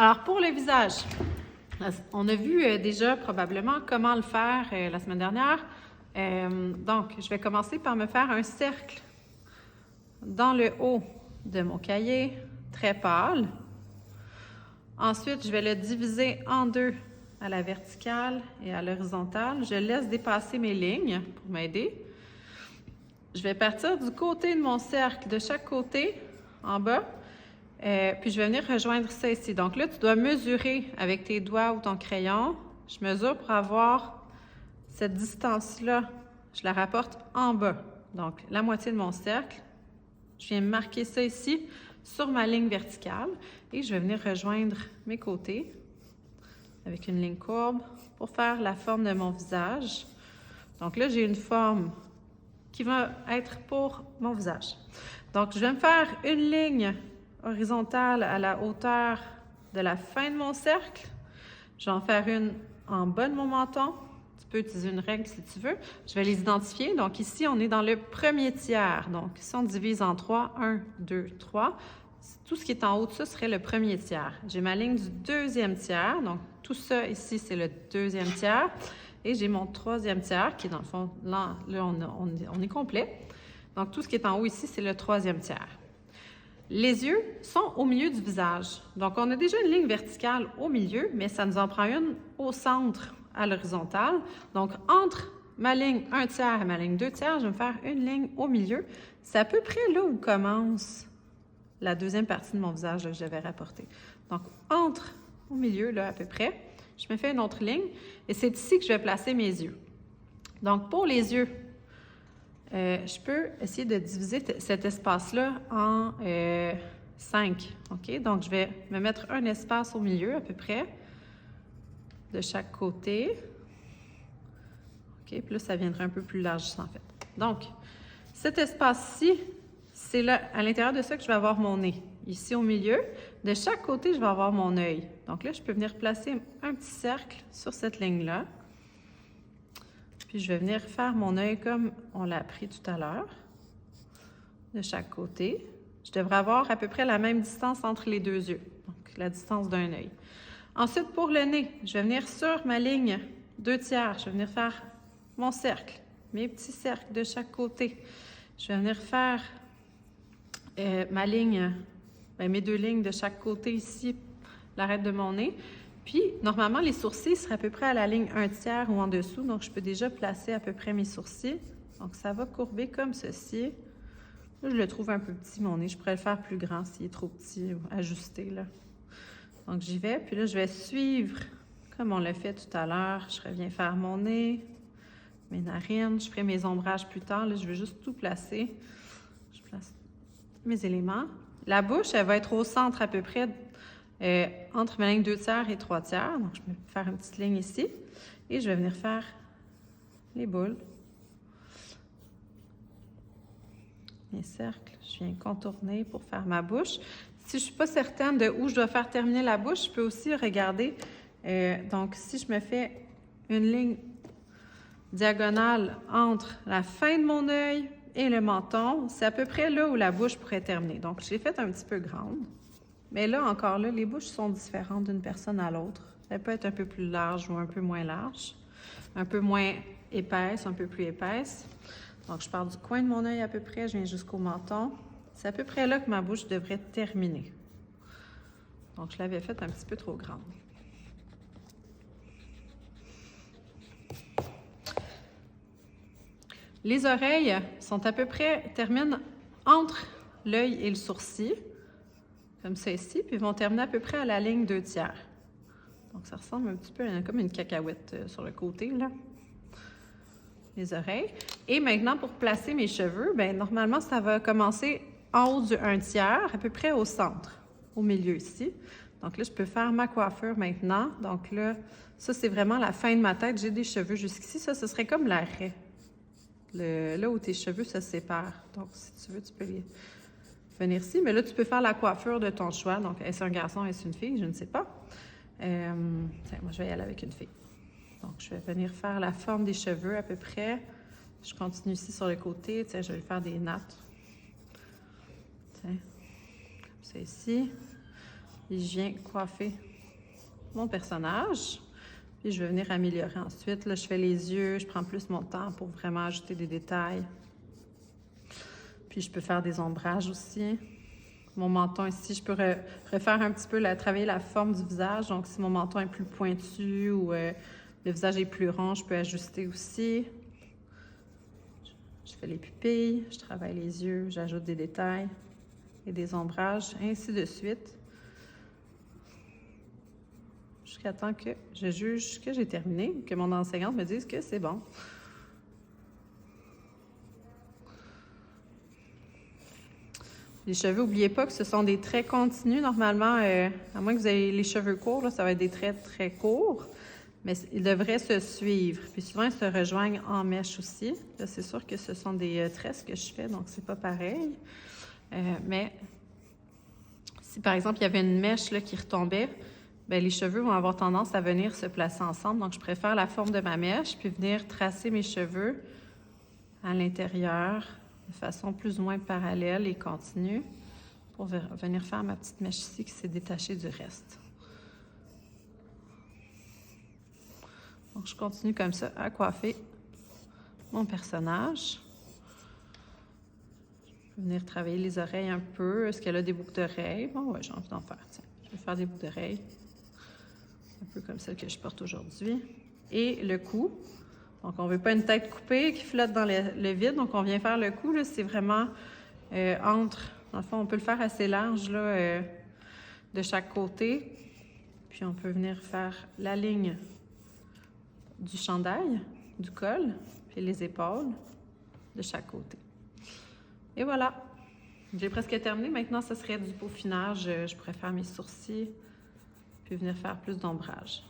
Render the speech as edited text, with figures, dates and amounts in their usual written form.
Alors, pour le visage, on a vu déjà probablement comment le faire la semaine dernière. Donc, je vais commencer par me faire un cercle dans le haut de mon cahier, très pâle. Ensuite, je vais le diviser en deux à la verticale et à l'horizontale. Je laisse dépasser mes lignes pour m'aider. Je vais partir du côté de mon cercle, de chaque côté, en bas, puis je vais venir rejoindre ça ici. Donc là, tu dois mesurer avec tes doigts ou ton crayon. Je mesure pour avoir cette distance-là. Je la rapporte en bas. Donc, la moitié de mon cercle. Je viens marquer ça ici sur ma ligne verticale et je vais venir rejoindre mes côtés avec une ligne courbe pour faire la forme de mon visage. Donc là, j'ai une forme qui va être pour mon visage. Donc, je vais me faire une ligne horizontale à la hauteur de la fin de mon cercle. Je vais en faire une en bas de mon menton. Tu peux utiliser une règle si tu veux. Je vais les identifier. Donc ici, on est dans le premier tiers. Donc si on divise en 3, 1, 2, 3, tout ce qui est en haut de ça serait le premier tiers. J'ai ma ligne du deuxième tiers. Donc tout ça ici, c'est le deuxième tiers. Et j'ai mon troisième tiers qui est dans le fond, là on est complet. Donc tout ce qui est en haut ici, c'est le troisième tiers. Les yeux sont au milieu du visage. Donc, on a déjà une ligne verticale au milieu, mais ça nous en prend une au centre, à l'horizontale. Donc, entre ma ligne 1 tiers et ma ligne 2 tiers, je vais me faire une ligne au milieu. C'est à peu près là où commence la deuxième partie de mon visage là, que j'avais rapporté. Donc, au milieu, là, à peu près, je me fais une autre ligne et c'est ici que je vais placer mes yeux. Donc, pour les yeux, je peux essayer de diviser cet espace-là en 5. OK? Donc, je vais me mettre un espace au milieu, à peu près, de chaque côté. OK? Puis là, ça viendrait un peu plus large, en fait. Donc, cet espace-ci, c'est là, à l'intérieur de ça que je vais avoir mon nez. Ici, au milieu, de chaque côté, je vais avoir mon œil. Donc là, je peux venir placer un petit cercle sur cette ligne-là. Puis je vais venir faire mon œil comme on l'a appris tout à l'heure, de chaque côté. Je devrais avoir à peu près la même distance entre les deux yeux, donc la distance d'un œil. Ensuite, pour le nez, je vais venir sur ma ligne 2 tiers. Je vais venir faire mon cercle, mes petits cercles de chaque côté. Je vais venir faire ma ligne, mes deux lignes de chaque côté ici, l'arête de mon nez. Puis, normalement, les sourcils seraient à peu près à la ligne 1 tiers ou en dessous. Donc, je peux déjà placer à peu près mes sourcils. Donc, ça va courber comme ceci. Là, je le trouve un peu petit, mon nez. Je pourrais le faire plus grand s'il est trop petit ou ajusté, là. Donc, j'y vais. Puis là, je vais suivre comme on l'a fait tout à l'heure. Je reviens faire mon nez, mes narines. Je ferai mes ombrages plus tard. Là, je vais juste tout placer. Je place mes éléments. La bouche, elle va être au centre à peu près entre ma ligne 2 tiers et 3 tiers. Donc, je vais faire une petite ligne ici. Et je vais venir faire les boules. Mes cercles. Je viens contourner pour faire ma bouche. Si je ne suis pas certaine de où je dois faire terminer la bouche, je peux aussi regarder. Donc, si je me fais une ligne diagonale entre la fin de mon œil et le menton, c'est à peu près là où la bouche pourrait terminer. Donc, je l'ai faite un petit peu grande. Mais là, encore là, les bouches sont différentes d'une personne à l'autre. Elle peut être un peu plus large ou un peu moins large, un peu moins épaisse, un peu plus épaisse. Donc, je pars du coin de mon œil à peu près, je viens jusqu'au menton. C'est à peu près là que ma bouche devrait terminer. Donc, je l'avais faite un petit peu trop grande. Les oreilles sont à peu près, terminent entre l'œil et le sourcil, comme ça ici, puis vont terminer à peu près à la ligne 2 tiers. Donc, ça ressemble un petit peu comme une cacahuète sur le côté, là. Les oreilles. Et maintenant, pour placer mes cheveux, bien, normalement, ça va commencer en haut du 1 tiers, à peu près au centre, au milieu ici. Donc là, je peux faire ma coiffure maintenant. Donc là, ça, c'est vraiment la fin de ma tête. J'ai des cheveux jusqu'ici. Ça, ce serait comme l'arrêt. Là où tes cheveux se séparent. Donc, si tu veux, tu peux venir ici. Mais là, tu peux faire la coiffure de ton choix. Donc, est-ce un garçon, est-ce une fille? Je ne sais pas. Moi, je vais y aller avec une fille. Donc, je vais venir faire la forme des cheveux à peu près. Je continue ici sur le côté. Tiens, je vais faire des nattes. Tiens, comme ça ici. Et je viens coiffer mon personnage. Puis je vais venir améliorer ensuite. Là, je fais les yeux, je prends plus mon temps pour vraiment ajouter des détails. Puis je peux faire des ombrages aussi. Mon menton ici, je peux refaire un petit peu, travailler la forme du visage. Donc si mon menton est plus pointu ou le visage est plus rond, je peux ajuster aussi. Je fais les pupilles, je travaille les yeux, j'ajoute des détails et des ombrages, ainsi de suite. Jusqu'à temps que je juge que j'ai terminé, que mon enseignante me dise que c'est bon. Les cheveux, n'oubliez pas que ce sont des traits continus. Normalement, à moins que vous ayez les cheveux courts, là, ça va être des traits très courts, mais ils devraient se suivre. Puis souvent, ils se rejoignent en mèche aussi. Là, c'est sûr que ce sont des tresses que je fais, donc c'est pas pareil. Mais si, par exemple, il y avait une mèche là, qui retombait, bien, les cheveux vont avoir tendance à venir se placer ensemble. Donc, je préfère la forme de ma mèche, puis venir tracer mes cheveux à l'intérieur de façon plus ou moins parallèle et continue pour venir faire ma petite mèche ici qui s'est détachée du reste. Donc, je continue comme ça à coiffer mon personnage. Je vais venir travailler les oreilles un peu. Est-ce qu'elle a des boucles d'oreilles? Bon, ouais, j'ai envie d'en faire. Tiens, je vais faire des boucles d'oreilles. Un peu comme celle que je porte aujourd'hui. Et le cou. Donc, on ne veut pas une tête coupée qui flotte dans le vide. Donc, on vient faire le cou. C'est vraiment entre... Dans le fond, on peut le faire assez large là, de chaque côté. Puis, on peut venir faire la ligne du chandail, du col, puis les épaules de chaque côté. Et voilà! J'ai presque terminé. Maintenant, ce serait du peaufinage. Je pourrais faire mes sourcils, puis venir faire plus d'ombrage.